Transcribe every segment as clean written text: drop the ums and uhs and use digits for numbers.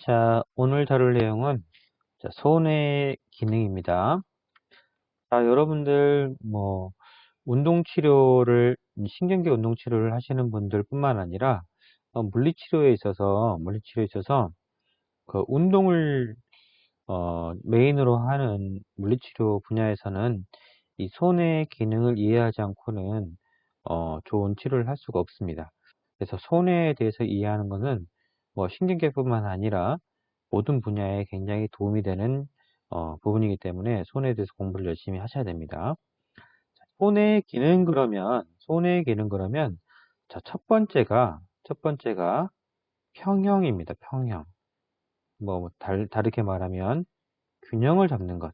자, 오늘 다룰 내용은 손의 기능입니다. 자, 여러분들 운동 치료를 신경계 운동 치료를 하시는 분들 뿐만 아니라 물리치료에 있어서 그 운동을 메인으로 하는 물리치료 분야에서는 이 손의 기능을 이해하지 않고는 좋은 치료를 할 수가 없습니다. 그래서 손에 대해서 이해하는 것은 신경계뿐만 아니라 모든 분야에 굉장히 도움이 되는 부분이기 때문에 손에 대해서 공부를 열심히 하셔야 됩니다. 자, 손의 기능 그러면 자, 첫 번째가 평형입니다. 평형. 다르게 말하면 균형을 잡는 것.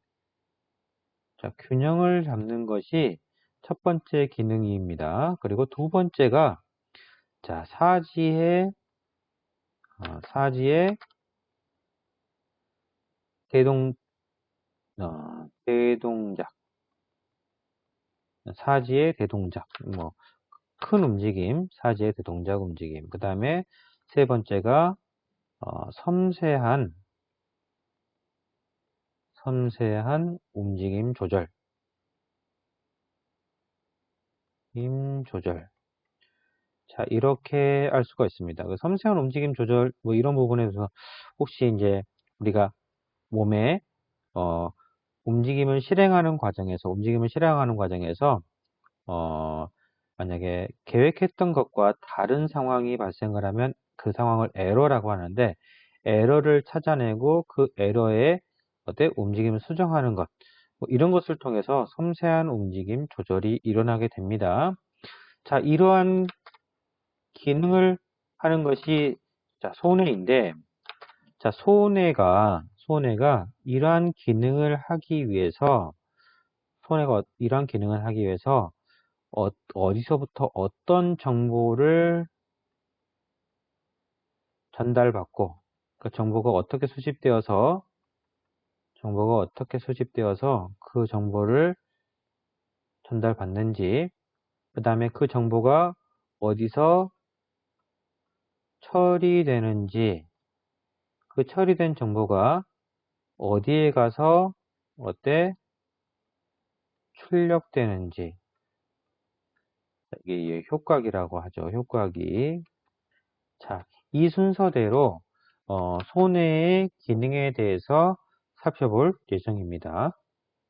자, 균형을 잡는 것이 첫 번째 기능입니다. 그리고 두 번째가 자, 사지의 대동작. 사지의 대동작. 큰 움직임, 사지의 대동작 움직임. 그 다음에 세 번째가 섬세한 움직임 조절. 자, 이렇게 알 수가 있습니다. 그 섬세한 움직임 조절, 이런 부분에 대해서 혹시 이제 우리가 몸에 움직임을 실행하는 과정에서 만약에 계획했던 것과 다른 상황이 발생을 하면 그 상황을 에러라고 하는데, 에러를 찾아내고 그 에러에 움직임을 수정하는 것, 이런 것을 통해서 섬세한 움직임 조절이 일어나게 됩니다. 자, 이러한 기능을 하는 것이 자, 손해인데, 자, 손해가 이러한 기능을 하기 위해서 어디서부터 어떤 정보를 전달받고 그 정보가 어떻게 수집되어서 그 정보를 전달받는지, 그 다음에 그 정보가 어디서 처리되는지, 그 처리된 정보가 어디에 가서 출력되는지, 이게 효과기라고 하죠. 효과기. 자, 이 순서대로 손해의 기능에 대해서 살펴볼 예정입니다.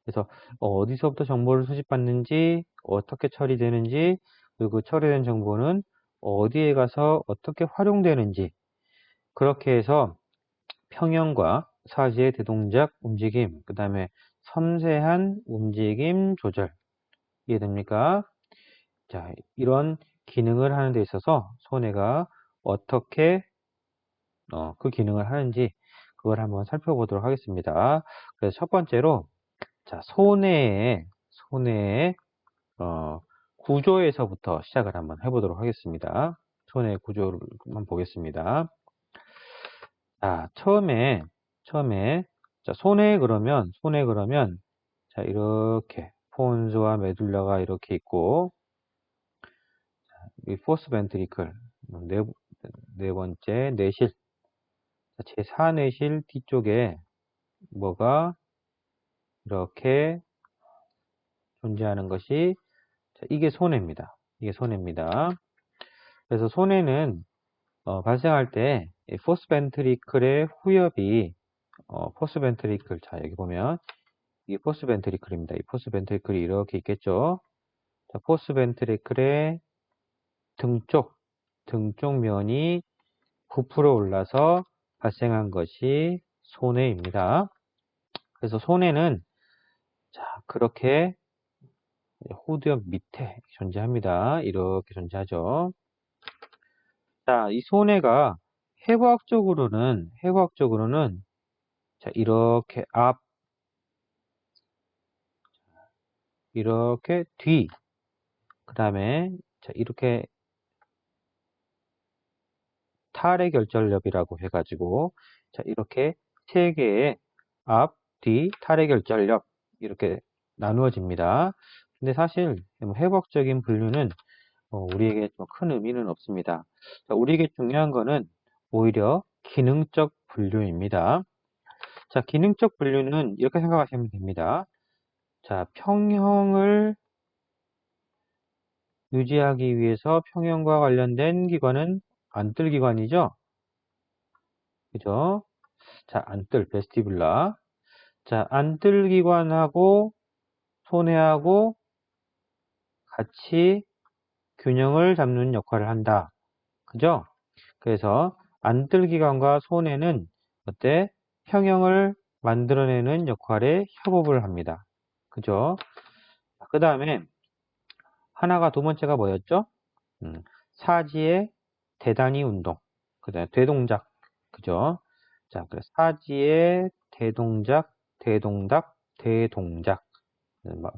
그래서 어디서부터 정보를 수집받는지, 어떻게 처리되는지, 그리고 그 처리된 정보는 어디에 가서 어떻게 활용되는지, 그렇게 해서 평형과 사지의 대동작 움직임, 그 다음에 섬세한 움직임 조절, 이해됩니까? 자, 이런 기능을 하는 데 있어서 손해가 어떻게 그 기능을 하는지 그걸 한번 살펴보도록 하겠습니다. 그래서 첫 번째로 자, 손해의 구조에서부터 시작을 한번 해보도록 하겠습니다. 손해의 구조를 한번 보겠습니다. 자, 처음에 자, 손해 그러면 자, 이렇게 포온즈와 메둘라가 이렇게 있고, 이 포스 벤트리클 네 번째 뇌실, 제4뇌실 뒤쪽에 뭐가 이렇게 존재하는 것이 자, 이게 손해입니다. 그래서 손해는 발생할 때 포스 벤트리클의 후엽이 포스 벤트리클, 자, 여기 보면 이게 포스 벤트리클입니다. 이 포스 벤트리클이 이렇게 있겠죠. 자, 포스 벤트리클의 등쪽 면이 부풀어 올라서 발생한 것이 손해입니다. 그래서 손해는 자, 그렇게 후두엽 밑에 존재합니다. 이렇게 존재하죠. 자, 이 손해가 해부학적으로는 자, 이렇게 이렇게 뒤, 그 다음에 자, 이렇게 탈의결절엽이라고 해가지고 자, 이렇게 세 개의 앞, 뒤, 탈의결절엽 이렇게 나누어집니다. 근데 사실 해부학적인 분류는 우리에게 큰 의미는 없습니다. 자, 우리에게 중요한 거는 오히려 기능적 분류입니다. 자, 기능적 분류는 이렇게 생각하시면 됩니다. 자, 평형을 유지하기 위해서 평형과 관련된 기관은 안뜰기관이죠? 그죠? 자, 안뜰, 베스티뷸라. 자, 안뜰기관하고 손해하고 같이 균형을 잡는 역할을 한다. 그죠? 그래서 안뜰기관과 손해는 어때? 평형을 만들어내는 역할에 협업을 합니다. 그죠? 그 다음에 하나가 두 번째가 뭐였죠? 사지의 대단위 운동. 그 다음에 대동작. 그죠? 자, 그래서 사지의 대동작, 대동작.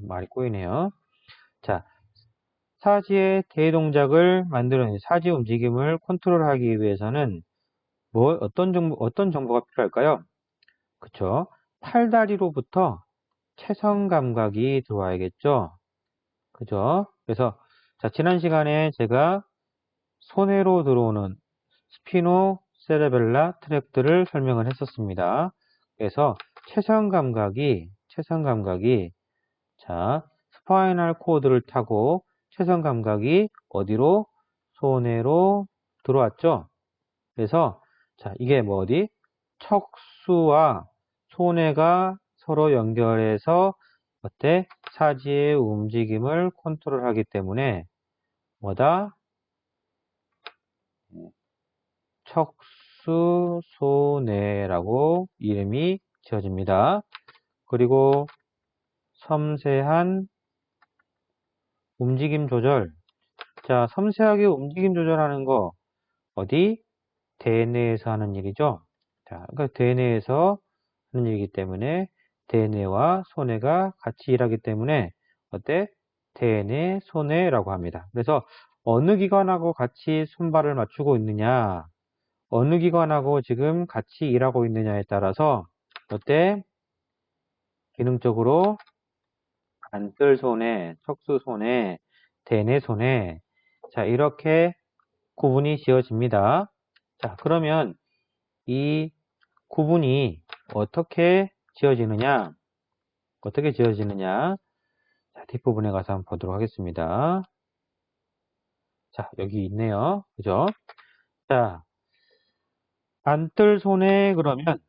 말이 꼬이네요. 자, 사지의 대동작을 만들어낸 사지 움직임을 컨트롤하기 위해서는 어떤 정보가 필요할까요? 그쵸? 팔다리로부터 채성 감각이 들어와야겠죠? 그죠? 그래서, 자, 지난 시간에 제가 손해로 들어오는 스피노세레벨라 트랙들을 설명을 했었습니다. 그래서 채성 감각이, 자, 스파이널 코드를 타고 채성 감각이 어디로? 손해로 들어왔죠? 그래서, 자, 이게 뭐 어디? 척수와 손해가 서로 연결해서 어때? 사지의 움직임을 컨트롤하기 때문에 뭐다? 척수손해라고 이름이 지어집니다. 그리고 섬세한 움직임 조절. 자, 섬세하게 움직임 조절하는 거 어디? 대뇌에서 하는 일이죠. 자, 그러니까 대뇌에서 하는 일이기 때문에 대뇌와 손해가 같이 일하기 때문에 어때? 대뇌, 손해라고 합니다. 그래서 어느 기관하고 같이 손발을 맞추고 있느냐, 어느 기관하고 지금 같이 일하고 있느냐에 따라서 어때? 기능적으로 안뜰손해, 척수손해, 대뇌손해, 자, 이렇게 구분이 지어집니다. 자, 그러면 이 구분이 어떻게 지어지느냐? 자, 뒷부분에 가서 한번 보도록 하겠습니다. 자, 여기 있네요. 그죠? 자, 안뜰손해 그러면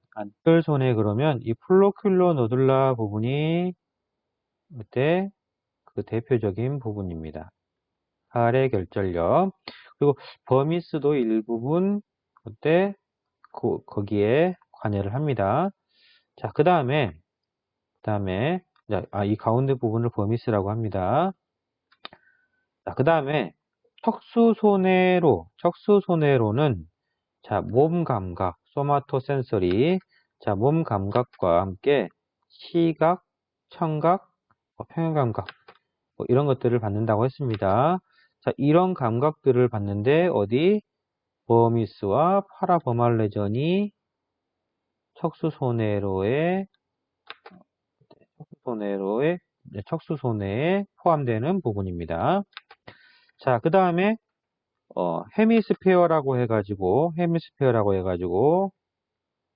이 플로큘러 노둘라 부분이 그때 그 대표적인 부분입니다. 할의 결절력. 그리고 버미스도 일부분 그때 거기에 관여를 합니다. 자, 그 다음에 이 가운데 부분을 버미스라고 합니다. 자, 그 다음에 척수손해로는 자, 몸 감각, 소마토 센서리. 자, 몸 감각과 함께 시각, 청각, 평형 감각, 이런 것들을 받는다고 했습니다. 자, 이런 감각들을 받는데 어디? 버미스와 파라버말레전이 척수손해로의 척수손해에 포함되는 부분입니다. 자, 그 다음에 헤미스피어라고 해가지고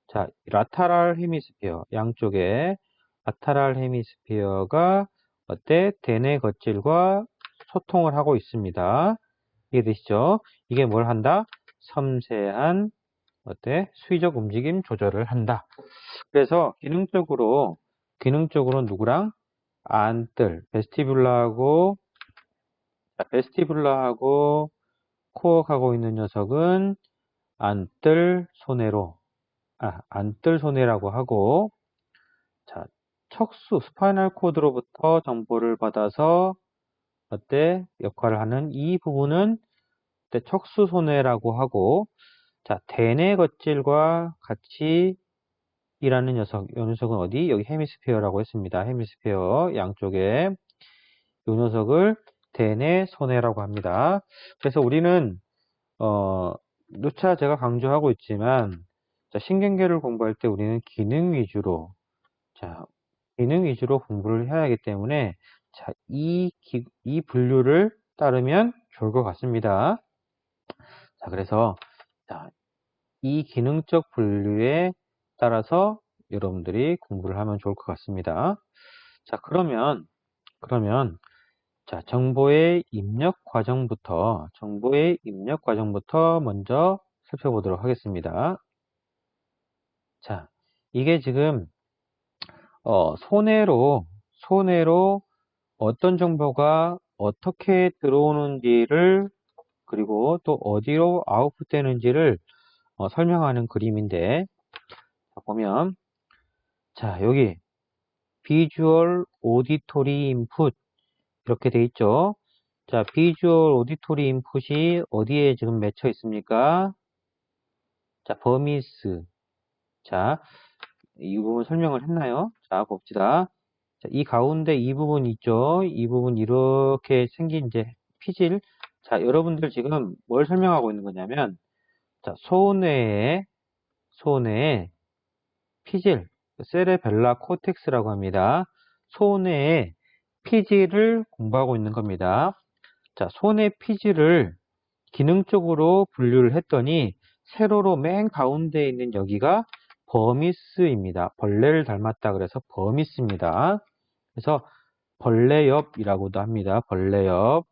자, 라타랄 헤미스피어 양쪽에 라타랄 헤미스피어가 어때? 대뇌 겉질과 소통을 하고 있습니다. 이해되시죠? 이게 뭘 한다? 섬세한 어때? 수위적 움직임 조절을 한다. 그래서 기능적으로 누구랑? 안뜰, 베스티뷸라하고 코어하고 있는 녀석은 안뜰 손해라고 하고, 자, 스파이널 코드로부터 정보를 받아서 어때? 역할을 하는 이 부분은 척수 손해라고 하고, 자, 대뇌 겉질과 같이 일하는 녀석, 이 녀석은 어디? 여기 헤미스피어라고 했습니다. 헤미스피어 양쪽에 이 녀석을 대뇌 손해라고 합니다. 그래서 우리는 누차 제가 강조하고 있지만, 자, 신경계를 공부할 때 우리는 기능 위주로 공부를 해야 하기 때문에, 자, 이 분류를 따르면 좋을 것 같습니다. 자, 그래서, 자, 이 기능적 분류에 따라서 여러분들이 공부를 하면 좋을 것 같습니다. 자, 그러면 자, 정보의 입력 과정부터 먼저 살펴보도록 하겠습니다. 자, 이게 지금 손해로 어떤 정보가 어떻게 들어오는지를 그리고 또 어디로 아웃풋되는지를 설명하는 그림인데, 자, 보면 자, 여기 비주얼 오디토리 인풋 이렇게 돼 있죠. 자, 비주얼 오디토리 인풋이 어디에 지금 맺혀 있습니까? 자, 버미스. 자, 이 부분 설명을 했나요? 자, 봅시다. 자, 이 가운데 이 부분 있죠? 이 부분 이렇게 생긴 이제 피질. 자, 여러분들 지금 뭘 설명하고 있는 거냐면, 자, 소뇌의 피질, 세레벨라 코텍스라고 합니다. 소뇌의 피질을 공부하고 있는 겁니다. 자, 소뇌 피질을 기능적으로 분류를 했더니 세로로 맨 가운데 있는 여기가 버미스입니다. 벌레를 닮았다 그래서 버미스입니다. 그래서 벌레엽이라고도 합니다. 벌레엽.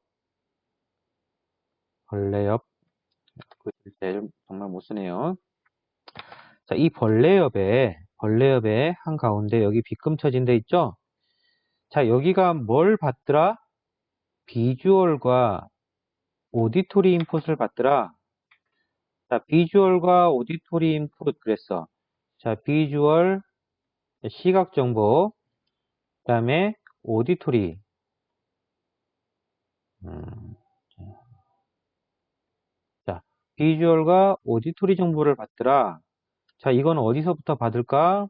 글씨를 정말 못 쓰네요. 자, 이 벌레엽의 한가운데 여기 빗금 쳐진 데 있죠? 자, 여기가 뭘 받더라? 비주얼과 오디토리 인풋을 받더라. 자, 비주얼과 오디토리 인풋 그랬어. 자, 비주얼 시각 정보, 그다음에 오디토리. 자, 비주얼과 오디토리 정보를 받더라. 자, 이건 어디서부터 받을까?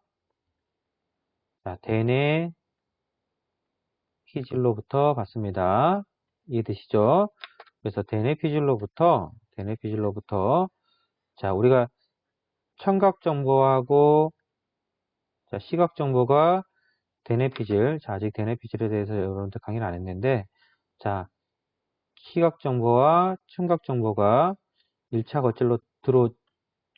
자, 대뇌 피질로부터 받습니다. 이해되시죠? 그래서 대뇌 피질로부터 자, 우리가 청각 정보하고 자, 시각 정보가 대뇌 피질. 자, 아직 대뇌 피질에 대해서 여러분들 강의를 안 했는데 자, 시각 정보와 청각 정보가 1차 겉질로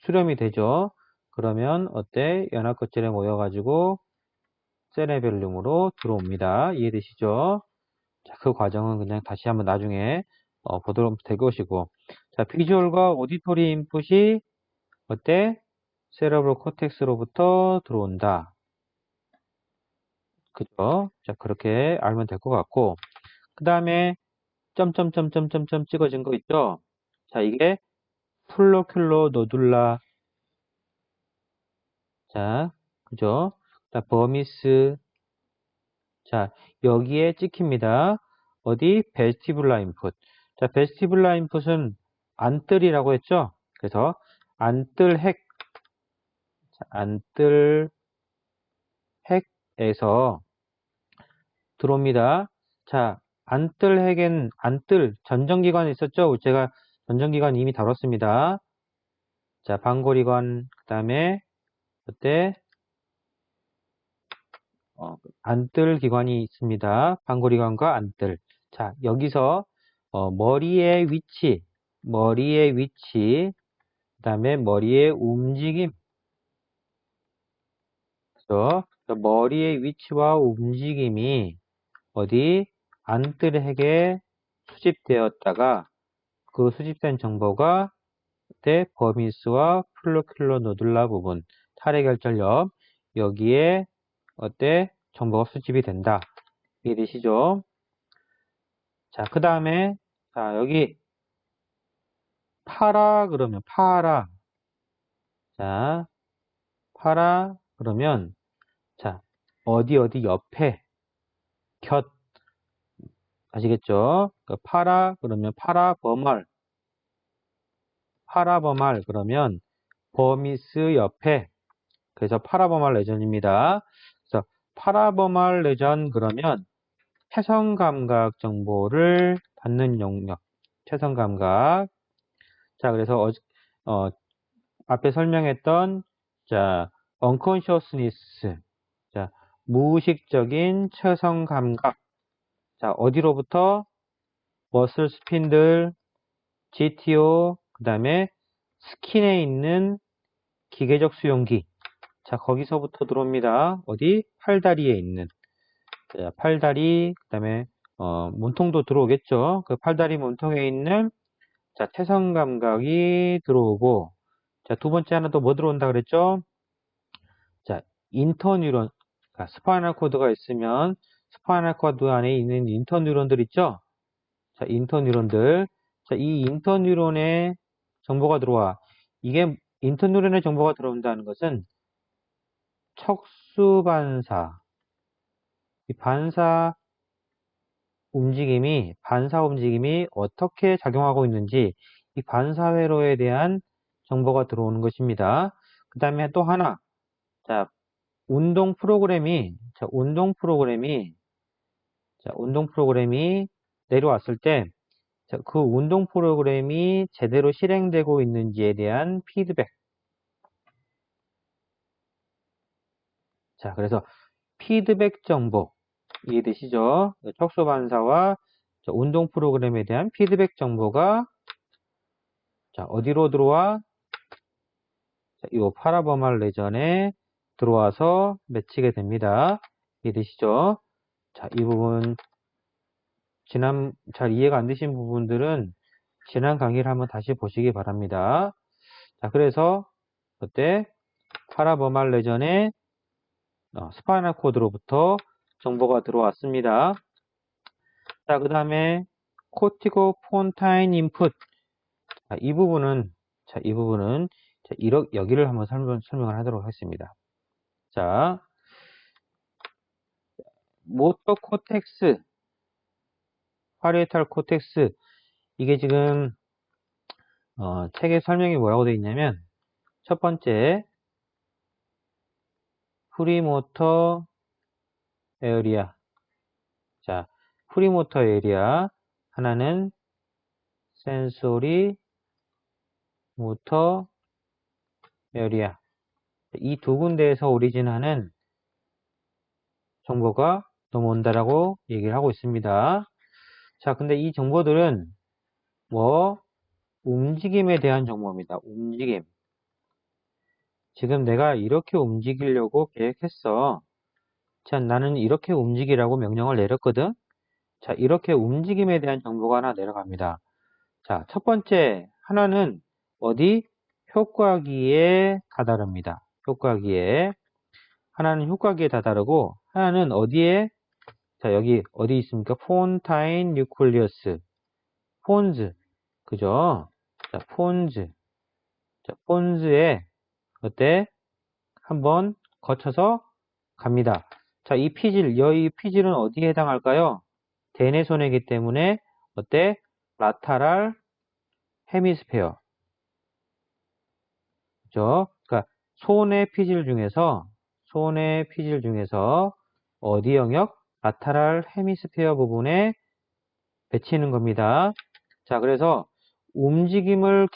수렴이 되죠. 그러면 어때? 연합 겉질에 모여가지고 세레벨룸으로 들어옵니다. 이해되시죠? 자, 그 과정은 그냥 다시 한번 나중에 보도록 될 것이고, 자, 비주얼과 오디토리 인풋이 어때? 세레브럴 코텍스로부터 들어온다. 그죠? 자, 그렇게 알면 될 것 같고, 그 다음에 점점점점점점 찍어진 거 있죠? 자, 이게 플로큘로 노둘라. 자, 그죠? 자, 버미스. 자, 여기에 찍힙니다. 어디? 베스티뷸라 인풋. 자, 베스티뷸라 인풋은 안뜰이라고 했죠? 그래서 안뜰 핵, 자, 안뜰 핵에서 들어옵니다. 자, 안뜰 핵엔 안뜰 전정기관이 있었죠? 제가 전정기관 이미 다뤘습니다. 자, 방고리관, 그 다음에 그때 안뜰 기관이 있습니다. 방고리관과 안뜰. 자, 여기서 머리의 위치, 그 다음에 머리의 움직임. 그래서 머리의 위치와 움직임이 어디 안뜰핵에 수집되었다가 그 수집된 정보가 그때 버미스와 플로큘러 노둘라 부분, 탈핵결절염 여기에 어때 정보가 수집이 된다. 이해되시죠? 자, 그 다음에 자 여기 파라 그러면 파라. 자, 파라 그러면 자 어디 옆에 곁 아시겠죠? 그 파라 그러면 파라버말 그러면 버미스 옆에 그래서 파라버말 레전입니다. 그래서 파라버말 레전 그러면 회선 감각 정보를 받는 영역 회선 감각. 자, 그래서 앞에 설명했던 자 unconsciousness 자 무의식적인 체성 감각. 자, 어디로부터? 머슬 스핀들, GTO, 그 다음에 스킨에 있는 기계적 수용기. 자, 거기서부터 들어옵니다. 어디? 팔다리에 있는. 자, 팔다리, 그 다음에, 몸통도 들어오겠죠. 그 팔다리 몸통에 있는, 자, 태성 감각이 들어오고, 자, 두 번째 하나 또 뭐 들어온다 그랬죠? 자, 인터뉴런, 그러니까 스파이널 코드가 있으면, 스파이널 코드 안에 있는 인터뉴런들 있죠? 자, 인터뉴런들. 자, 이 인터뉴런에 정보가 들어와. 이게 인터뉴런에 정보가 들어온다는 것은 척수반사, 이 반사 움직임이 어떻게 작용하고 있는지 이 반사 회로에 대한 정보가 들어오는 것입니다. 그 다음에 또 하나, 자, 운동 프로그램이 내려왔을 때, 자, 그 운동 프로그램이 제대로 실행되고 있는지에 대한 피드백. 자, 그래서 피드백 정보. 이해되시죠? 척수 반사와 운동 프로그램에 대한 피드백 정보가 자, 어디로 들어와? 자, 이 파라버말 레전에 들어와서 맺히게 됩니다. 이해되시죠? 자, 이 부분 잘 이해가 안 되신 부분들은 지난 강의를 한번 다시 보시기 바랍니다. 자, 그래서 그때 파라버말 레전에 스파이널 코드로부터 정보가 들어왔습니다. 자, 그 다음에 코티고 폰타인 인풋. 자, 이 부분은 자, 여기를 한번 설명을 하도록 하겠습니다. 자, 모터 코텍스, 파리에탈 코텍스. 이게 지금 책에 설명이 뭐라고 되어 있냐면 첫 번째 프리모터 에어리아. 자, 프리모터 에리아 하나는 센소리 모터 에리아. 이 두 군데에서 오리진하는 정보가 넘어온다라고 얘기를 하고 있습니다. 자, 근데 이 정보들은 뭐 움직임에 대한 정보입니다. 움직임. 지금 내가 이렇게 움직이려고 계획했어. 자, 나는 이렇게 움직이라고 명령을 내렸거든. 자, 이렇게 움직임에 대한 정보가 하나 내려갑니다. 자, 첫 번째 하나는 어디? 효과기에 다다릅니다. 효과기에. 하나는 효과기에 다다르고 하나는 어디에? 자, 여기 어디 있습니까? 폰타인 뉴클리어스. 폰즈. 그죠? 자, 폰즈. 자, 폰즈에 어때? 한번 거쳐서 갑니다. 자, 이 피질은 어디에 해당할까요? 대뇌손해이기 때문에 어때? 라타랄 헤미스페어. 그죠? 그러니까 손의 피질 중에서 어디 영역? 라타랄 헤미스페어 부분에 배치는 겁니다. 자, 그래서 움직임을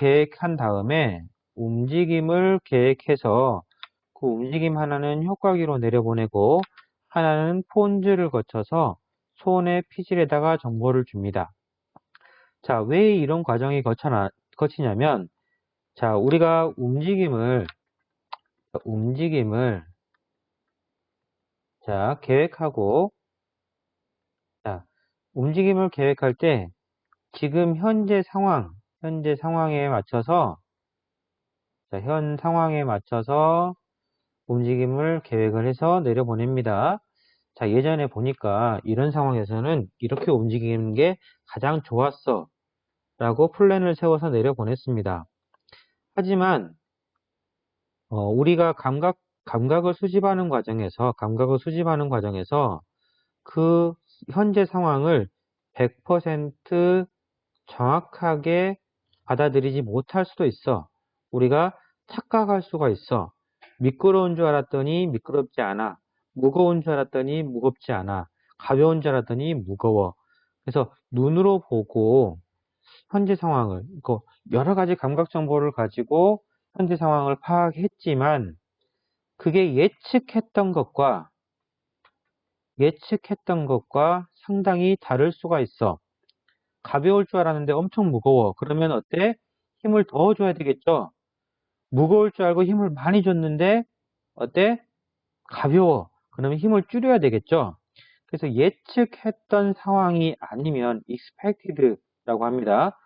계획해서 그 움직임 하나는 효과기로 내려보내고 하나는 폰즈를 거쳐서 손의 피질에다가 정보를 줍니다. 자, 왜 이런 과정이 거치냐면 자, 우리가 움직임을 자, 계획하고 자, 움직임을 계획할 때 지금 현재 상황에 맞춰서 자, 현 상황에 맞춰서 움직임을 계획을 해서 내려보냅니다. 자, 예전에 보니까 이런 상황에서는 이렇게 움직이는 게 가장 좋았어 라고 플랜을 세워서 내려보냈습니다. 하지만 우리가 감각을 수집하는 과정에서 그 현재 상황을 100% 정확하게 받아들이지 못할 수도 있어. 우리가 착각할 수가 있어. 미끄러운 줄 알았더니 미끄럽지 않아. 무거운 줄 알았더니 무겁지 않아. 가벼운 줄 알았더니 무거워. 그래서 눈으로 보고 현재 상황을, 여러 가지 감각 정보를 가지고 현재 상황을 파악했지만 그게 예측했던 것과 상당히 다를 수가 있어. 가벼울 줄 알았는데 엄청 무거워. 그러면 어때? 힘을 더 줘야 되겠죠? 무거울 줄 알고 힘을 많이 줬는데 어때? 가벼워. 그러면 힘을 줄여야 되겠죠? 그래서 예측했던 상황이 아니면 expected라고 합니다.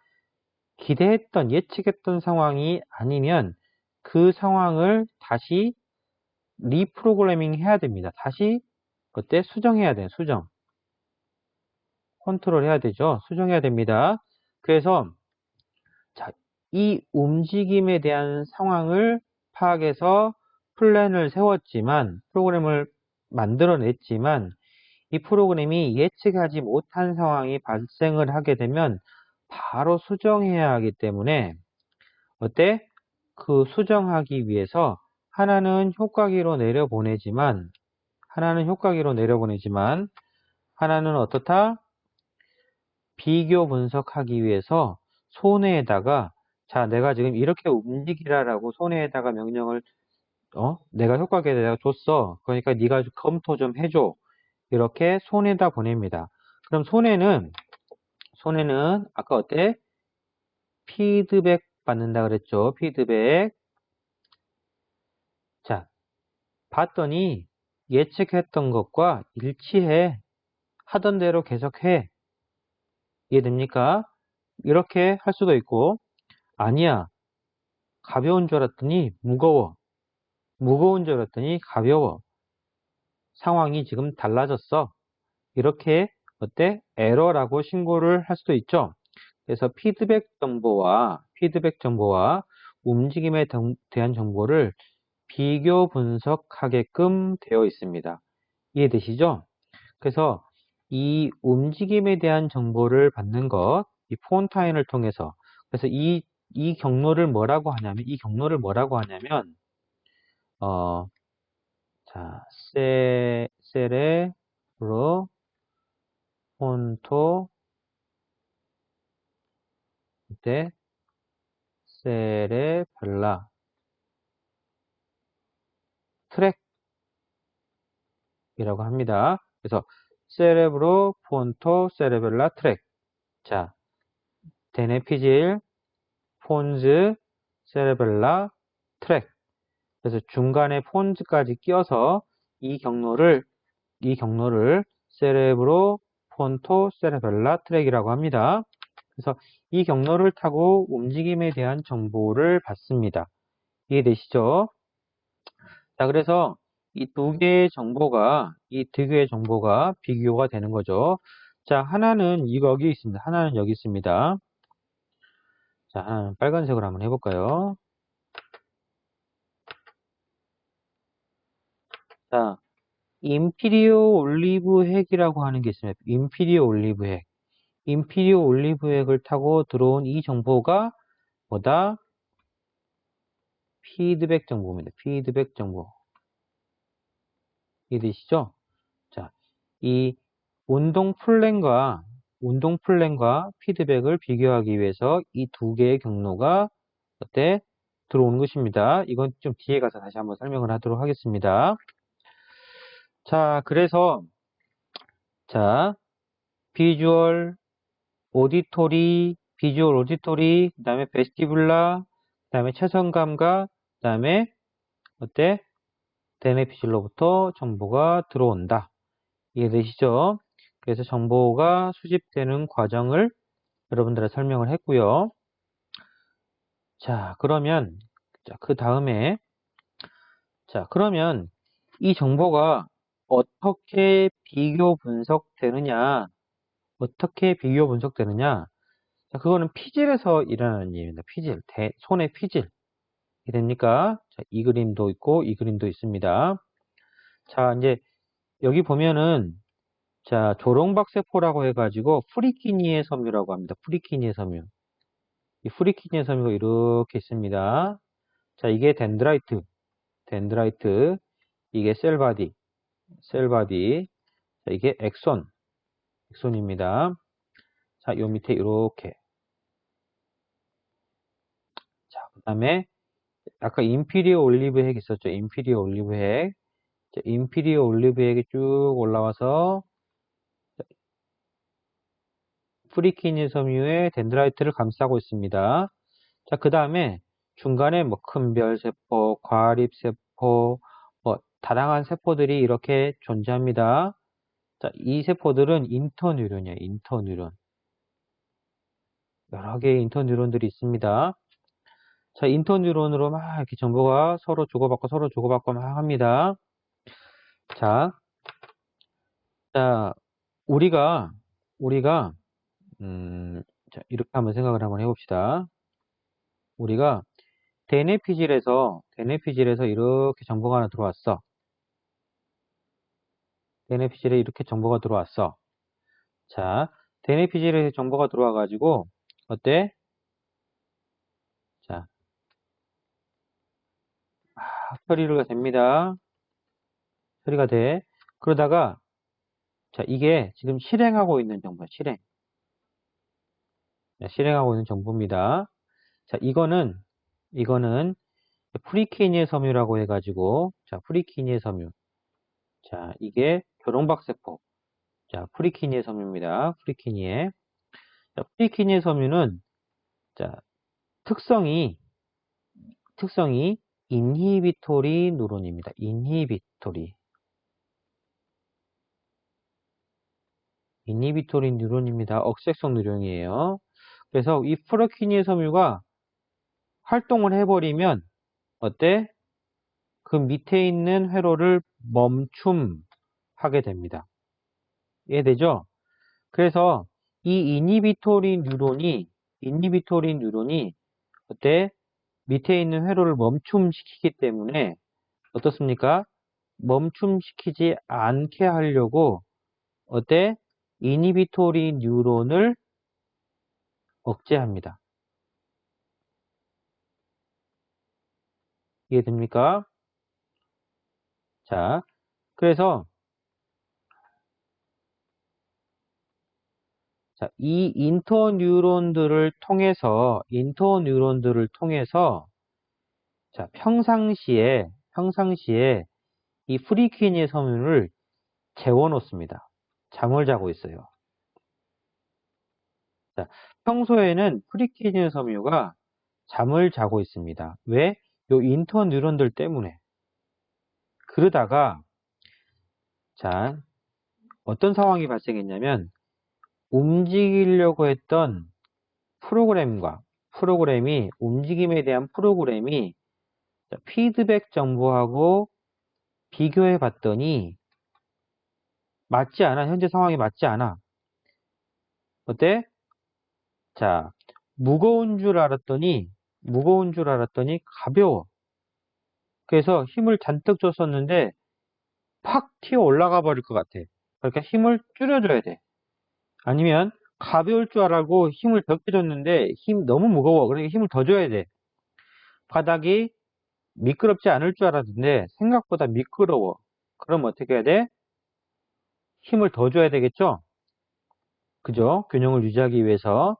기대했던, 예측했던 상황이 아니면 그 상황을 다시 리프로그래밍 해야 됩니다. 다시 그때 수정해야 돼요. 수정. 컨트롤 해야 되죠. 수정해야 됩니다. 그래서 자, 이 움직임에 대한 상황을 파악해서 플랜을 세웠지만, 프로그램을 만들어냈지만, 이 프로그램이 예측하지 못한 상황이 발생을 하게 되면 바로 수정해야 하기 때문에 어때? 그 수정하기 위해서 하나는 효과기로 내려보내지만 하나는 어떻다? 비교 분석하기 위해서 손해에다가 자, 내가 지금 이렇게 움직이라라고 손해에다가 명령을 내가 효과기에다가 줬어. 그러니까 네가 검토 좀 해줘. 이렇게 손에다 보냅니다. 그럼 손해는 아까 어때? 피드백 받는다 그랬죠. 피드백. 자, 봤더니 예측했던 것과 일치해. 하던 대로 계속해. 이해됩니까? 이렇게 할 수도 있고, 아니야. 가벼운 줄 알았더니 무거워. 무거운 줄 알았더니 가벼워. 상황이 지금 달라졌어. 이렇게 어때? 에러라고 신고를 할 수도 있죠. 그래서 피드백 정보와 움직임에 대한 정보를 비교 분석하게끔 되어 있습니다. 이해되시죠? 그래서 이 움직임에 대한 정보를 받는 것, 이 폰타인을 통해서 그래서 이 경로를 뭐라고 하냐면 자, 세레브로 폰토 데 세레벨라 트랙이라고 합니다. 그래서 세레브로 폰토 세레벨라 트랙. 자, 데네피질 폰즈 세레벨라 트랙. 그래서 중간에 폰즈까지 끼워서 이 경로를 세레브로 폰토 세레벨라 트랙이라고 합니다. 그래서 이 경로를 타고 움직임에 대한 정보를 받습니다. 이해되시죠? 자, 그래서 이 두 개의 정보가 비교가 되는 거죠. 자, 하나는 여기 있습니다. 하나는 여기 있습니다. 자, 하나는 빨간색으로 한번 해볼까요? 자, 임피리오 올리브 핵이라고 하는 게 있습니다. 임피리오 올리브 핵. 임피리오 올리브 핵을 타고 들어온 이 정보가 뭐다? 피드백 정보입니다. 피드백 정보. 이해되시죠? 자, 이 운동 플랜과 피드백을 비교하기 위해서 이 두 개의 경로가 어때? 들어오는 것입니다. 이건 좀 뒤에 가서 다시 한번 설명을 하도록 하겠습니다. 자, 그래서 자, 비주얼 오디토리, 그 다음에 베스티뷸라, 그 다음에 체성감각, 그 다음에 어때? 데네피실로부터 정보가 들어온다. 이해되시죠? 그래서 정보가 수집되는 과정을 여러분들한테 설명을 했고요. 자, 그러면 그 다음에 그러면 이 정보가 어떻게 비교 분석되느냐? 자, 그거는 피질에서 일어나는 일입니다. 피질, 손의 피질. 이해됩니까? 자, 이 그림도 있고 이 그림도 있습니다. 자, 이제 여기 보면은 자, 조롱박 세포라고 해가지고 프리키니의 섬유라고 합니다. 프리키니의 섬유. 이 프리키니의 섬유가 이렇게 있습니다. 자, 이게 덴드라이트. 이게 셀바디. 자, 이게 엑손입니다. 자, 요 밑에 이렇게. 자, 그 다음에 아까 임피리오 올리브 핵 있었죠. 임피리오 올리브 핵. 자, 임피리오 올리브 핵이 쭉 올라와서 프리키니 섬유의 덴드라이트를 감싸고 있습니다. 자, 그 다음에 중간에 뭐 큰별세포, 과립세포, 뭐 다양한 세포들이 이렇게 존재합니다. 자, 이 세포들은 인터뉴런이에요. 인터뉴런. 여러 개의 인터뉴런들이 있습니다. 자, 인터뉴런으로 막 이렇게 정보가 서로 주고받고 막 합니다. 자, 자, 우리가, 자, 이렇게 한번 생각을 한번 해봅시다. 우리가 대뇌피질에서 이렇게 정보가 하나 들어왔어. 대뇌피질에 이렇게 정보가 들어왔어. 자, 대뇌피질에 정보가 들어와가지고, 어때? 자, 처리가 됩니다. 처리가 돼. 그러다가, 자, 이게 지금 실행하고 있는 정보야, 실행. 자, 실행하고 있는 정보입니다. 자, 이거는 프리키니의 섬유라고 해가지고, 자, 프리키니의 섬유. 자, 이게 교롱박세포. 자, 프리키니의 섬유입니다. 프리키니의. 자, 프리키니의 섬유는, 자, 특성이 인히비토리 누론입니다. 인히비토리 누론입니다. 억색성 누론이에요. 그래서 이 프리키니의 섬유가 활동을 해버리면, 어때? 그 밑에 있는 회로를 멈춤하게 됩니다. 이해되죠? 그래서 이 인히비토린 뉴론이 어때? 밑에 있는 회로를 멈춤시키기 때문에 어떻습니까? 멈춤시키지 않게 하려고 어때? 인히비토린 뉴런을 억제합니다. 이해됩니까? 자, 그래서 자, 이 인터뉴론들을 통해서 자, 평상시에 이 프리퀴니의 섬유를 재워놓습니다. 잠을 자고 있어요. 자, 평소에는 프리퀴니의 섬유가 잠을 자고 있습니다. 왜? 요 인터뉴론들 때문에. 그러다가 자, 어떤 상황이 발생했냐면 움직이려고 했던 움직임에 대한 프로그램이 피드백 정보하고 비교해 봤더니 맞지 않아. 현재 상황이 맞지 않아. 어때? 자, 무거운 줄 알았더니 가벼워. 그래서 힘을 잔뜩 줬었는데 팍 튀어 올라가 버릴 것 같아. 그러니까 힘을 줄여줘야 돼. 아니면 가벼울 줄 알고 힘을 적게 줬는데 힘 너무 무거워. 그러니까 힘을 더 줘야 돼. 바닥이 미끄럽지 않을 줄 알았는데 생각보다 미끄러워. 그럼 어떻게 해야 돼? 힘을 더 줘야 되겠죠? 그죠? 균형을 유지하기 위해서.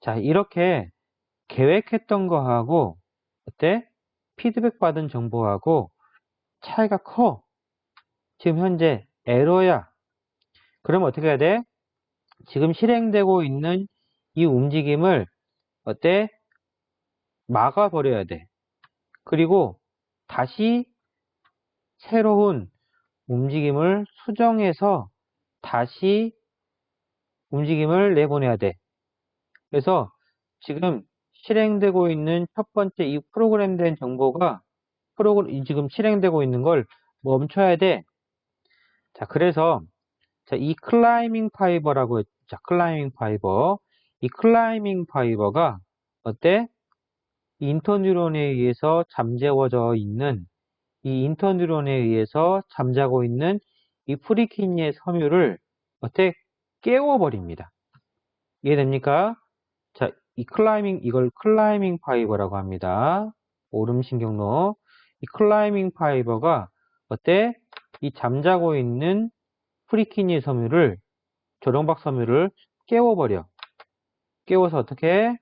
자, 이렇게 계획했던 거하고 어때? 피드백 받은 정보하고 차이가 커. 지금 현재 에러야. 그럼 어떻게 해야 돼? 지금 실행되고 있는 이 움직임을 어때? 막아버려야 돼. 그리고 다시 새로운 움직임을 수정해서 다시 움직임을 내보내야 돼. 그래서 지금 실행되고 있는 첫 번째 이 프로그램된 정보가 지금 실행되고 있는 걸 멈춰야 돼. 자, 그래서 자, 이 클라이밍 파이버라고 했죠. 자, 클라이밍 파이버. 이 클라이밍 파이버가 어때? 인터뉴런에 의해서 잠재워져 있는 이 인터뉴런에 의해서 잠자고 있는 이 프리키니의 섬유를 어때? 깨워버립니다. 이해됩니까? 자, 이걸 클라이밍 파이버라고 합니다. 오름신경로. 이 클라이밍 파이버가 어때? 이 잠자고 있는 프리키니 섬유를, 조령박 섬유를 깨워버려. 깨워서 어떻게?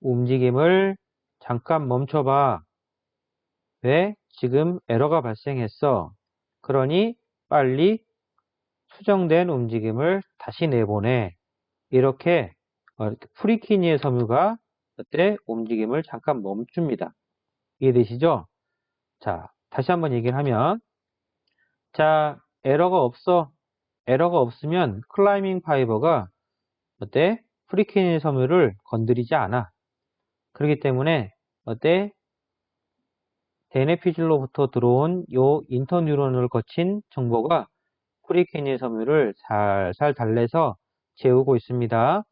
움직임을 잠깐 멈춰봐. 왜? 지금 에러가 발생했어. 그러니 빨리 수정된 움직임을 다시 내보내. 이렇게 프리키니의 섬유가 그때 움직임을 잠깐 멈춥니다. 이해되시죠? 자, 다시 한번 얘기를 하면, 자, 에러가 없으면 클라이밍 파이버가 어때? 프리퀴니 섬유를 건드리지 않아. 그렇기 때문에 어때? 대뇌피질로부터 들어온 요 인터뉴런을 거친 정보가 프리퀴니 섬유를 살살 달래서 재우고 있습니다.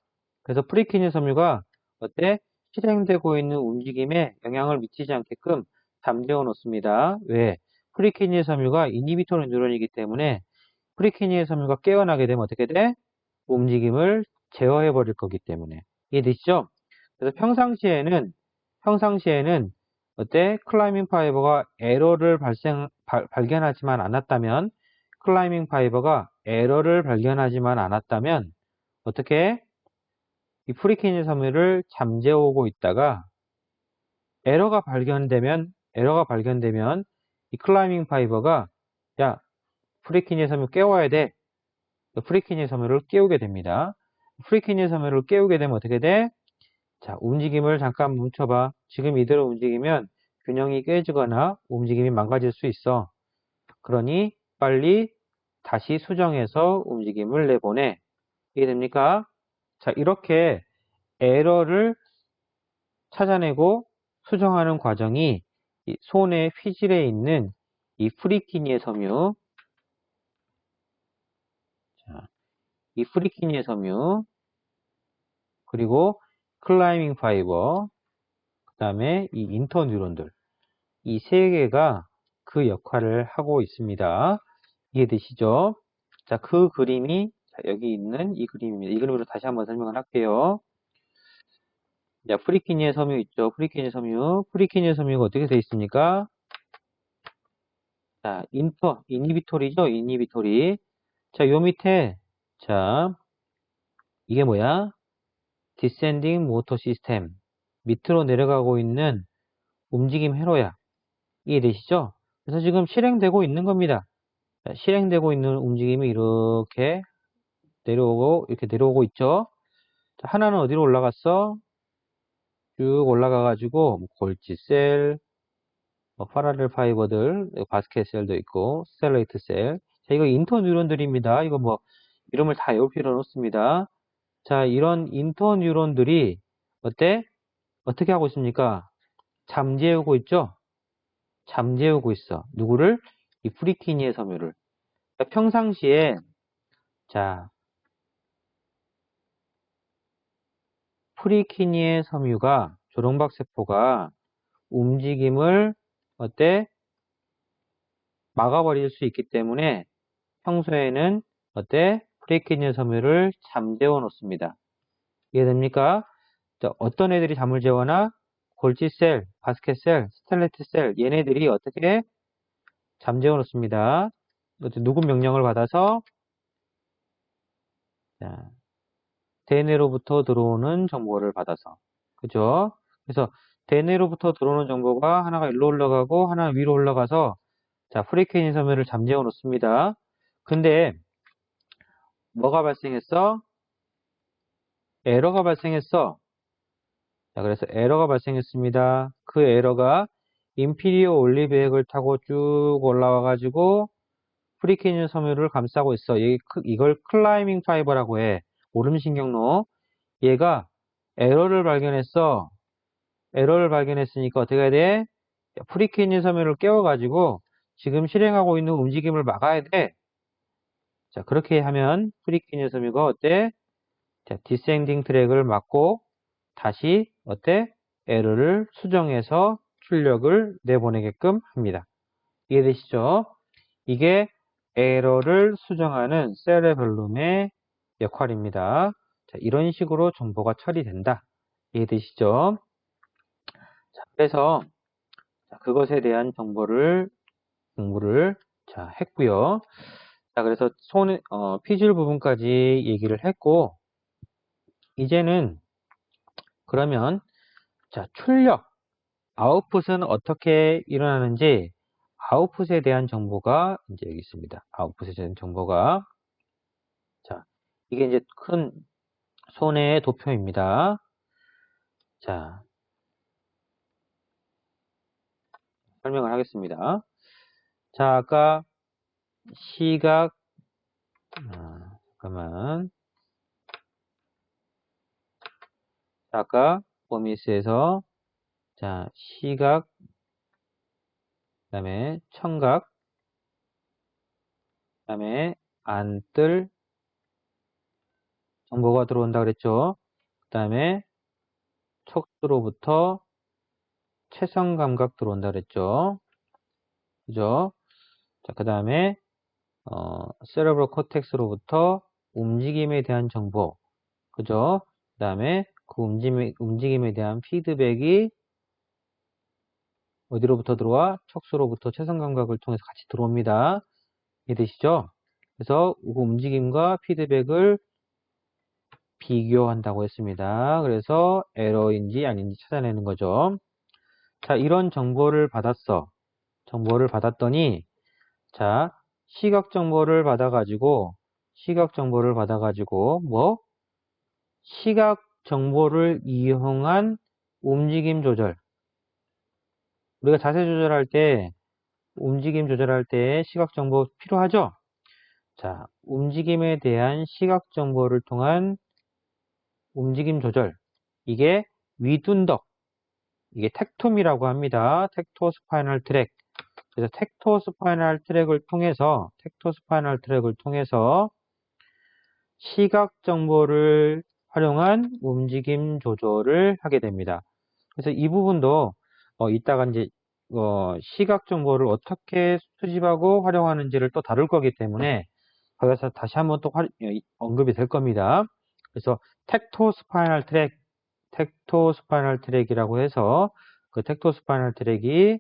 그래서 프리퀴니 섬유가 어때? 실행되고 있는 움직임에 영향을 미치지 않게끔 잠재워 놓습니다. 왜? 프리퀴니 섬유가 이니비토르 뉴런이기 때문에 프리퀴니 섬유가 깨어나게 되면 어떻게 돼? 움직임을 제어해 버릴 거기 때문에. 이해되시죠? 그래서 평상시에는 어때? 클라이밍 파이버가 에러를 발견하지만 않았다면 클라이밍 파이버가 에러를 발견하지만 않았다면 어떻게? 이 프리퀴니 섬유를 잠재우고 있다가 에러가 발견되면 이 클라이밍 파이버가 야, 프리퀴니 섬유 깨워야 돼. 프리퀴니 섬유를 깨우게 됩니다. 프리퀴니 섬유를 깨우게 되면 어떻게 돼? 자, 움직임을 잠깐 멈춰봐. 지금 이대로 움직이면 균형이 깨지거나 움직임이 망가질 수 있어. 그러니 빨리 다시 수정해서 움직임을 내보내. 이해됩니까? 자, 이렇게 에러를 찾아내고 수정하는 과정이 이 손의 휘질에 있는 이 프리퀴니의 섬유, 자, 이 프리퀴니의 섬유, 그리고 클라이밍 파이버, 그 다음에 이 인터뉴런들, 이 세 개가 그 역할을 하고 있습니다. 이해되시죠? 자, 그 그림이 여기 있는 이 그림입니다. 이 그림으로 다시 한번 설명을 할게요. 자, 프리퀴니의 섬유 있죠? 프리퀴니의 섬유. 프리퀴니의 섬유가 어떻게 되어 있습니까? 자, 이니비토리죠? 이니비토리. 자, 요 밑에, 자, 이게 뭐야? 디센딩 모터 시스템. 밑으로 내려가고 있는 움직임 회로야. 이해되시죠? 그래서 지금 실행되고 있는 겁니다. 자, 실행되고 있는 움직임이 이렇게 내려오고 있죠? 자, 하나는 어디로 올라갔어? 쭉 올라가가지고, 뭐 골지셀, 뭐 파라렐 파이버들, 바스켓 셀도 있고, 스텔레이트 셀. 자, 이거 인터뉴런들입니다. 이거 뭐, 이름을 다 외울 필요는 없습니다. 자, 이런 인터뉴런들이, 어때? 어떻게 하고 있습니까? 잠재우고 있죠? 잠재우고 있어. 누구를? 이 프리퀴니의 섬유를. 그러니까 평상시에, 자, 프리퀴니의 섬유가, 조롱박세포가 움직임을, 어때? 막아버릴 수 있기 때문에 평소에는 어때? 프리퀴니 섬유를 잠재워 놓습니다. 이해됩니까? 자, 어떤 애들이 잠을 재워나? 골지셀, 바스켓셀, 스텔레트셀 얘네들이 어떻게 잠재워 놓습니다. 누구 명령을 받아서 자, 대뇌로부터 들어오는 정보를 받아서 그죠? 그래서 대뇌로부터 들어오는 정보가 하나가 일로 올라가고 하나는 위로 올라가서 자, 프리퀴니 섬유를 잠재워 놓습니다. 근데 뭐가 발생했어? 에러가 발생했어. 자, 그래서 에러가 발생했습니다. 그 에러가 인피리어 올리브액을 타고 쭉 올라와가지고 프리퀴니 섬유를 감싸고 있어. 이걸 클라이밍 파이버라고 해. 오름신경로. 얘가 에러를 발견했어. 에러를 발견했으니까 어떻게 해야 돼? 프리퀴니 섬유를 깨워가지고 지금 실행하고 있는 움직임을 막아야 돼. 자, 그렇게 하면 프리퀴니 섬유가 어때? 자, 디센딩 트랙을 막고 다시 어때? 에러를 수정해서 출력을 내보내게끔 합니다. 이해되시죠? 이게 에러를 수정하는 세레벨룸의 역할입니다. 자, 이런 식으로 정보가 처리된다. 이해되시죠? 자, 그래서 그것에 대한 공부를 했고요. 자, 그래서 피질 부분까지 얘기를 했고 이제는 그러면 자, 출력, 아웃풋은 어떻게 일어나는지 아웃풋에 대한 정보가 이제 여기 있습니다. 아웃풋에 대한 정보가 자, 이게 이제 큰 손의 도표입니다. 자, 설명을 하겠습니다. 자, 아까 시각, 잠깐만. 아까 보미스에서 자, 시각, 그 다음에 청각, 그 다음에 안뜰 정보가 들어온다 그랬죠. 그 다음에 촉수로부터 체성 감각 들어온다 그랬죠. 그죠? 자, 그 다음에 세레브럴 코텍스로부터 움직임에 대한 정보. 그죠? 그 다음에 그 움직임에 대한 피드백이 어디로부터 들어와? 척수로부터 체성 감각을 통해서 같이 들어옵니다. 이해되시죠? 그래서 그 움직임과 피드백을 비교한다고 했습니다. 그래서 에러인지 아닌지 찾아내는 거죠. 자, 이런 정보를 받았어. 정보를 받았더니, 자, 시각 정보를 받아가지고, 시각 정보를 이용한 움직임 조절. 우리가 자세 조절할 때, 움직임 조절할 때 시각 정보 필요하죠? 자, 움직임에 대한 시각 정보를 통한 움직임 조절. 이게 위둔덕. 이게 텍톰이라고 합니다. 텍토스파이널 트랙. 그래서 텍토스파이널 트랙을 통해서 시각 정보를 활용한 움직임 조절을 하게 됩니다. 그래서 이 부분도 이따가 이제 시각 정보를 어떻게 수집하고 활용하는지를 또 다룰 거기 때문에 거기서 다시 한번 또 언급이 될 겁니다. 그래서 텍토스파이널 트랙이라고 해서 그 텍토스파이널 트랙이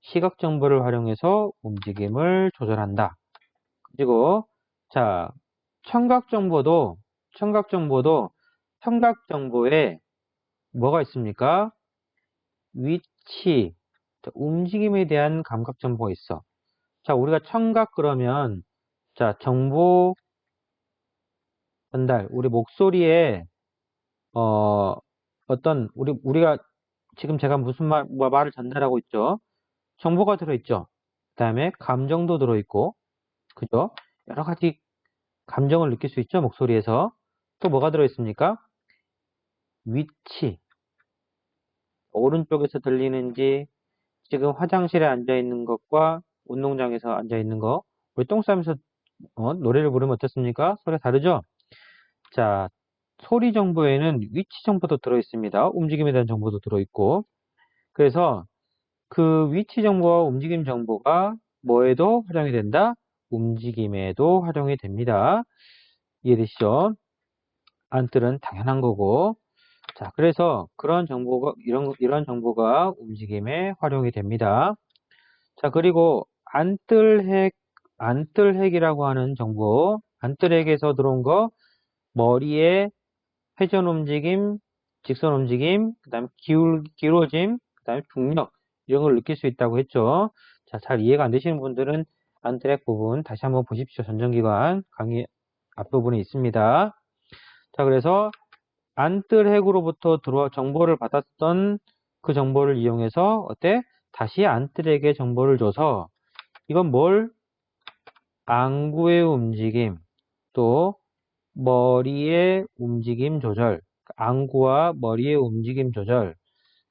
시각 정보를 활용해서 움직임을 조절한다. 그리고 자, 청각 정보에 뭐가 있습니까? 위치, 자, 움직임에 대한 감각 정보가 있어. 자, 우리가 청각 그러면 자, 정보 전달, 우리 목소리에 어떤 우리가 지금 제가 무슨 말을 전달하고 있죠? 정보가 들어있죠. 그 다음에 감정도 들어있고, 그죠? 여러 가지 감정을 느낄 수 있죠, 목소리에서. 또 뭐가 들어있습니까? 위치. 오른쪽에서 들리는지, 지금 화장실에 앉아있는 것과 운동장에서 앉아있는 거. 우리 똥 싸면서 노래를 부르면 어떻습니까? 소리가 다르죠? 자, 소리 정보에는 위치 정보도 들어있습니다. 움직임에 대한 정보도 들어있고. 그래서 그 위치 정보와 움직임 정보가 뭐에도 활용이 된다? 움직임에도 활용이 됩니다. 이해되시죠? 안뜰은 당연한 거고. 자, 그래서 그런 정보가, 이런 정보가 움직임에 활용이 됩니다. 자, 그리고 안뜰핵이라고 하는 정보, 안뜰핵에서 들어온 거, 머리의 회전 움직임, 직선 움직임, 그 다음에 기울어짐, 그 다음에 중력, 이런 걸 느낄 수 있다고 했죠. 자, 잘 이해가 안 되시는 분들은 안뜰핵 부분 다시 한번 보십시오. 전정기관 강의 앞부분에 있습니다. 자, 그래서 안뜰핵으로부터 들어와 정보를 받았던 그 정보를 이용해서 다시 안뜰에게 정보를 줘서 이건 안구의 움직임, 또 머리의 움직임 조절, 안구와 머리의 움직임 조절,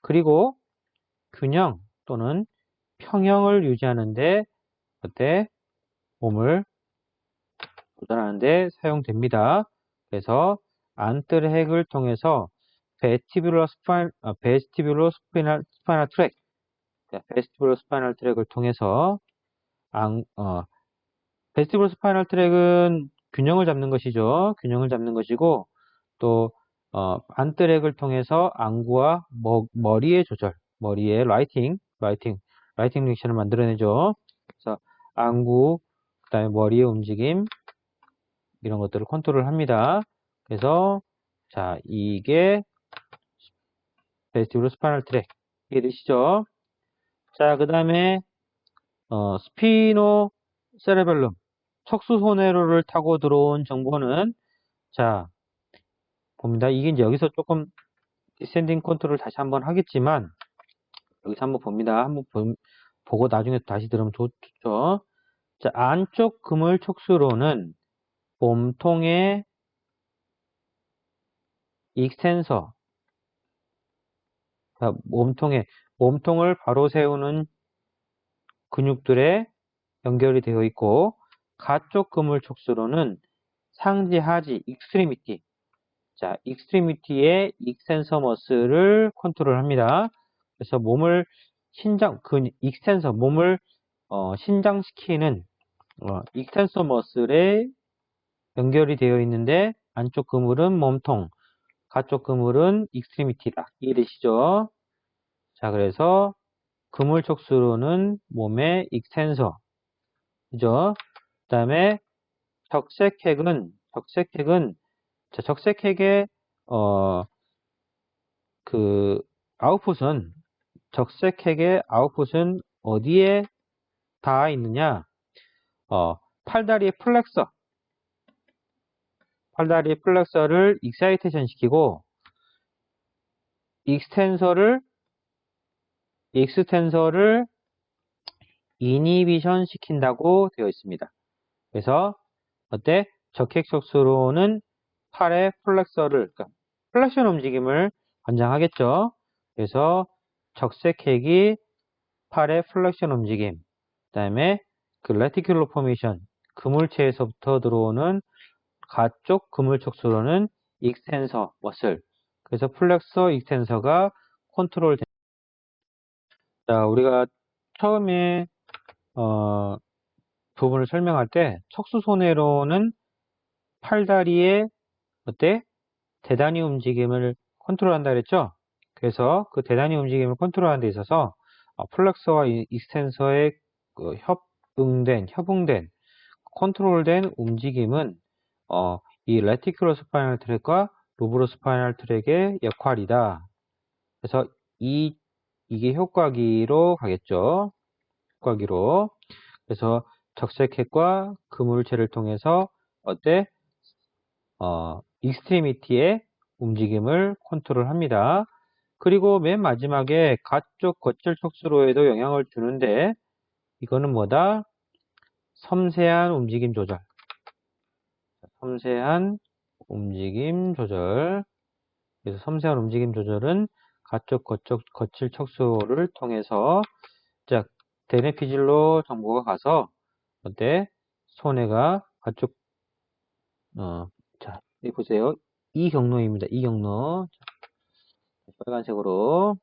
그리고 균형 또는 평형을 유지하는데 몸을 조절하는데 사용됩니다. 그래서 안뜰핵을 통해서 베스티뷸로 스파이널 트랙, 베스티뷸로 스파이널 트랙을 통해서 베스티뷸로 스파이널 트랙은 균형을 잡는 것이죠. 균형을 잡는 것이고 또 안뜰핵을 통해서 안구와 머리의 조절, 머리의 라이팅 리액션을 만들어내죠. 그래서 안구, 그다음에 머리의 움직임 이런 것들을 컨트롤 합니다. 그래서 자, 이게 베스티뷸로 스파이널 트랙 이해되시죠? 자, 그 다음에 스피노 세레벨룸 척수 소뇌로를 타고 들어온 정보는 자 봅니다. 이게 이제 여기서 조금 디센딩 컨트롤 다시 한번 하겠지만, 여기서 한번 봅니다. 보고 나중에 다시 들으면 좋죠. 자, 안쪽 그물 촉수로는 몸통의 익스텐서, 몸통을 바로 세우는 근육들에 연결이 되어 있고, 가쪽 그물 촉수로는 상지, 하지, 익스트리미티. 자, 익스트리미티의 익스텐서 머슬을 컨트롤합니다. 그래서 몸을 신장시키는 익스텐서 머슬에 연결이 되어 있는데, 안쪽 그물은 몸통, 가쪽 그물은 익스트리미티다. 이해되시죠? 자, 그래서 그물 촉수로는 몸의 익스텐서, 그죠? 그 다음에 적색핵의 어, 그 아웃풋은 적색핵의 아웃풋은 어디에 닿아 있느냐? 팔다리의 플렉서를 익사이테이션 시키고 익스텐서를 이니비션 시킨다고 되어 있습니다. 그래서 적핵 촉수로는 팔의 그러니까 플렉션 움직임을 관장하겠죠. 그래서 적색핵이 팔의 플렉션 움직임, 그 다음에 그 레티큘러 포메이션, 그물체에서부터 들어오는 가쪽 그물 촉수로는 익스텐서 머슬. 그래서 플렉서 익스텐서가 컨트롤 됩니다. 자, 우리가 처음에 부분을 설명할 때 척수손해로는 팔다리의 대단위 움직임을 컨트롤한다 그랬죠? 그래서 그 대단위 움직임을 컨트롤하는 데 있어서 플렉서와 익스텐서의 협응된 컨트롤된 움직임은 이 레티큘러 스파이널 트랙과 로브로 스파이널 트랙의 역할이다. 그래서 이게 효과기로 가겠죠. 효과기로. 그래서 적색핵과 그물체를 통해서 익스트리미티의 움직임을 컨트롤합니다. 그리고 맨 마지막에 가쪽 거칠 촉수로에도 영향을 주는데 이거는 뭐다? 섬세한 움직임 조절. 섬세한 움직임 조절. 그래서 섬세한 움직임 조절은 가쪽 거칠 촉수를 통해서 자, 대뇌피질로 정보가 가서 손해가 가쪽 자, 여기 보세요. 이 경로입니다. 이 경로. 빨간색으로.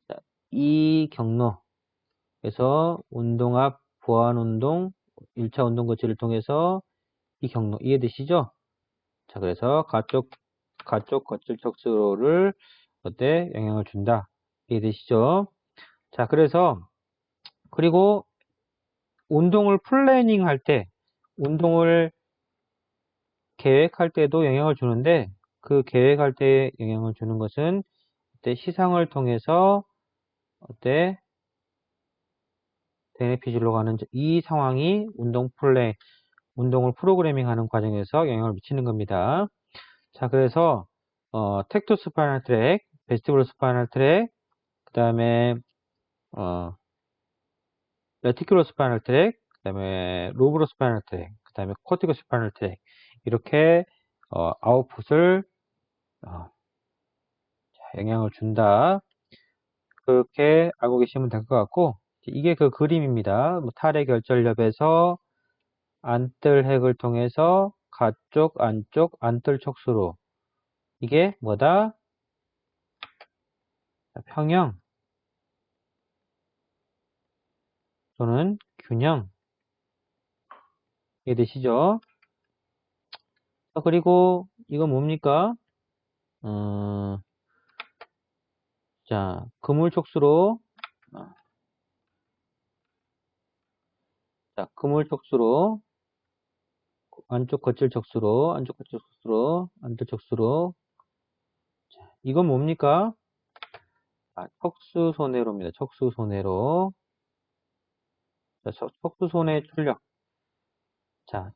자, 이 경로에서 운동 앞 보완 운동, 1차 운동 거치를 통해서 이 경로 이해되시죠? 자, 그래서 가쪽 거칠 척수로를 영향을 준다. 이해되시죠? 자, 그리고 운동을 플래닝 할 때, 운동을 계획할 때도 영향을 주는데, 그 계획할 때 영향을 주는 것은 시상을 통해서 대뇌피질로 가는 이 상황이 운동을 프로그래밍하는 과정에서 영향을 미치는 겁니다. 자, 그래서 텍토 스파이널 트랙, 베스티블 스파이널 트랙, 그 다음에 레티큘러 스파이널 트랙, 그 다음에 로브로 스파이널 트랙, 그 다음에 코티코 스파이널 트랙 이렇게 아웃풋을 영향을 준다. 그렇게 알고 계시면 될 것 같고 이게 그 그림입니다. 뭐 탈의 결절엽에서 안뜰핵을 통해서 가쪽, 안쪽, 안뜰 촉수로 이게 뭐다? 평형 또는 균형 이해되시죠? 그리고 이건 뭡니까? 자, 그물 촉수로 안쪽 거칠 촉수로 안뜰 촉수로 자, 이건 뭡니까? 척수손해로입니다. 척수손해로. 자, 척수손해 출력. 자,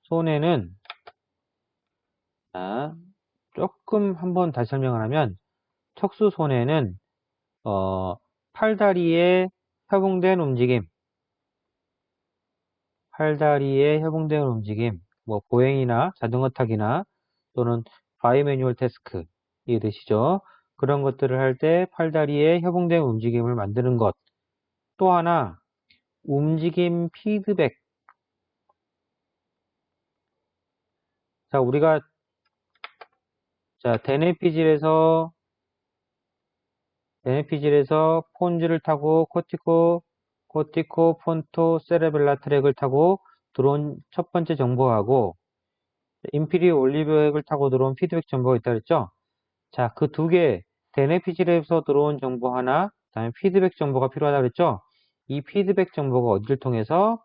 손해는 자, 조금 한번 다시 설명을 하면 척수손해는 팔다리의 협응된 움직임, 팔다리의 협응된 움직임, 뭐 보행이나 자전거 타기나 또는 바이 매뉴얼 태스크 이해되시죠? 그런 것들을 할 때 팔다리의 협응된 움직임을 만드는 것. 또 하나 움직임 피드백. 자, 우리가 자 대뇌피질에서 폰즈를 타고 코티코 폰토 세레벨라 트랙을 타고 들어온 첫 번째 정보하고 인피리오 올리브액을 타고 들어온 피드백 정보가 있다 그랬죠? 자, 그 두 개, 대뇌피질에서 들어온 정보 하나, 그다음에 피드백 정보가 필요하다 그랬죠? 이 피드백 정보가 어디를 통해서?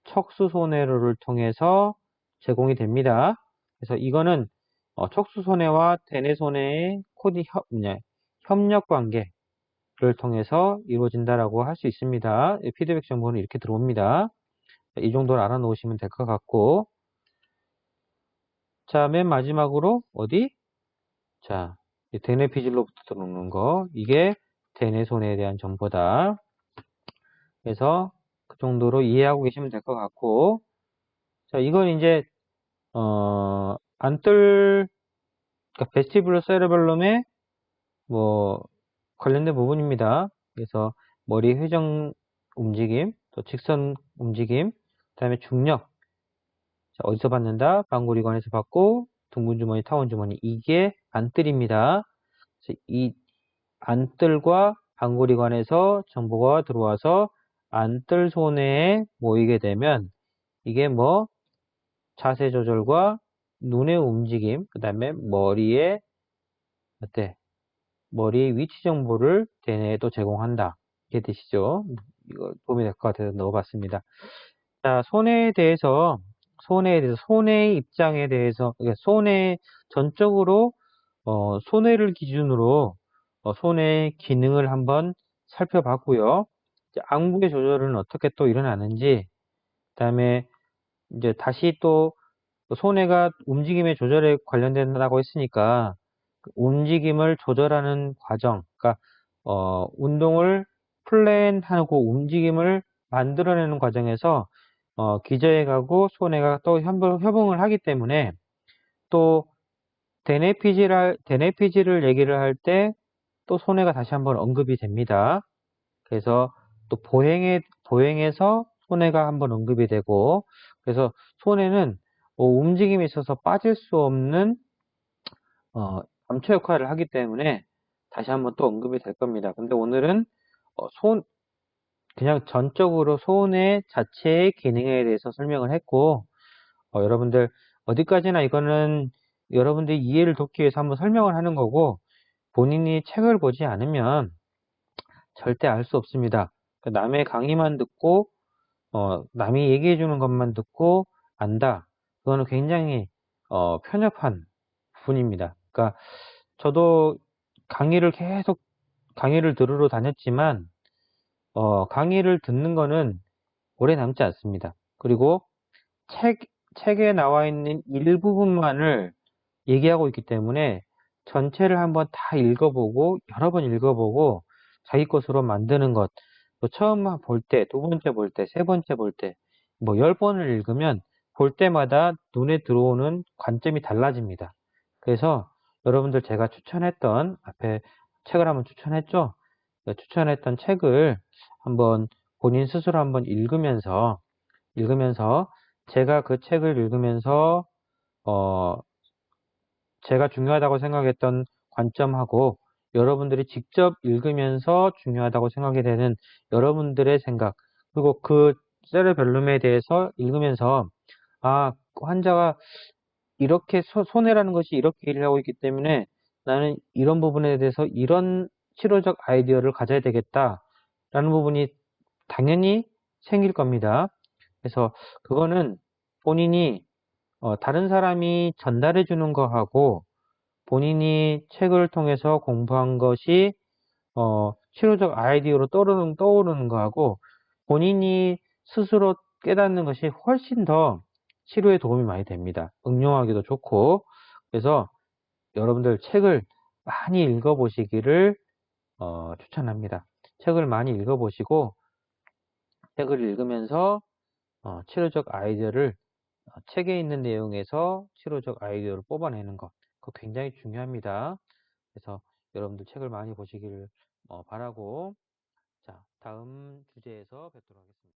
척수손해로를 통해서 제공이 됩니다. 그래서 이거는 척수손해와 대뇌손해의 협력 관계를 통해서 이루어진다라고 할 수 있습니다. 피드백 정보는 이렇게 들어옵니다. 이 정도를 알아놓으시면 될 것 같고, 자, 맨 마지막으로 어디? 자, 대뇌피질로부터 들어오는 거, 이게 대뇌손해에 대한 정보다. 그래서 그 정도로 이해하고 계시면 될 것 같고, 자, 이건 이제 그러니까 베스티뷸러 세레벨럼의 뭐 관련된 부분입니다. 그래서 머리 회전 움직임, 또 직선 움직임, 그다음에 중력. 자, 어디서 받는다? 방구리관에서 받고 둥근 주머니, 타원 주머니. 이게 안뜰입니다. 그래서 이 안뜰과 방구리관에서 정보가 들어와서 안뜰 손해에 모이게 되면 이게 뭐 자세 조절과 눈의 움직임, 그 다음에 머리의 어때? 머리의 위치 정보를 대뇌에 또 제공한다. 이해되시죠? 이거 도움이 될 것 같아서 넣어봤습니다. 자, 손해의 입장에 대해서, 그러니까 손해 전적으로 손해를 기준으로 손해의 기능을 한번 살펴봤고요. 이제 안구의 조절은 어떻게 또 일어나는지, 그다음에 이제 다시 또 손해가 움직임의 조절에 관련된다고 했으니까 그 움직임을 조절하는 과정, 그러니까 운동을 플랜하고 움직임을 만들어내는 과정에서 기저해가고 손해가 또 협응을 하기 때문에 또 대뇌피질을 얘기를 할 때 또 손해가 다시 한번 언급이 됩니다. 그래서 또 보행에서 손해가 한번 언급이 되고, 그래서 손해는 움직임에 있어서 빠질 수 없는 감초 역할을 하기 때문에 다시 한번 또 언급이 될 겁니다. 근데 오늘은 어, 손 그냥 전적으로 손해 자체의 기능에 대해서 설명을 했고, 여러분들 어디까지나 이거는 여러분들이 이해를 돕기 위해서 한번 설명을 하는 거고, 본인이 책을 보지 않으면 절대 알 수 없습니다. 그러니까 남의 강의만 듣고 남이 얘기해 주는 것만 듣고 안다. 그거는 굉장히 편협한 부분입니다. 그러니까 저도 강의를 들으러 다녔지만 강의를 듣는 거는 오래 남지 않습니다. 그리고 책에 나와 있는 일부분만을 얘기하고 있기 때문에 전체를 한번 다 읽어보고 여러 번 읽어보고 자기 것으로 만드는 것. 또 처음 볼 때, 두 번째 볼 때, 세 번째 볼 때, 뭐 10번을 읽으면 볼 때마다 눈에 들어오는 관점이 달라집니다. 그래서 여러분들 제가 앞에 책을 한번 추천했죠? 추천했던 책을 한번 본인 스스로 한번 읽으면서 제가 그 책을 읽으면서 어, 제가 중요하다고 생각했던 관점하고 여러분들이 직접 읽으면서 중요하다고 생각이 되는 여러분들의 생각, 그리고 그 세레벨룸에 대해서 읽으면서 환자가 이렇게 손해라는 것이 이렇게 일을 하고 있기 때문에 나는 이런 부분에 대해서 이런 치료적 아이디어를 가져야 되겠다라는 부분이 당연히 생길 겁니다. 그래서 그거는 본인이 다른 사람이 전달해 주는 거하고 본인이 책을 통해서 공부한 것이 치료적 아이디어로 떠오르는 거하고 본인이 스스로 깨닫는 것이 훨씬 더 치료에 도움이 많이 됩니다. 응용하기도 좋고. 그래서 여러분들 책을 많이 읽어보시기를 추천합니다. 책을 많이 읽어보시고 책을 읽으면서 치료적 아이디어를 책에 있는 내용에서 치료적 아이디어를 뽑아내는 것, 그거 굉장히 중요합니다. 그래서 여러분들 책을 많이 보시기를 바라고, 자, 다음 주제에서 뵙도록 하겠습니다.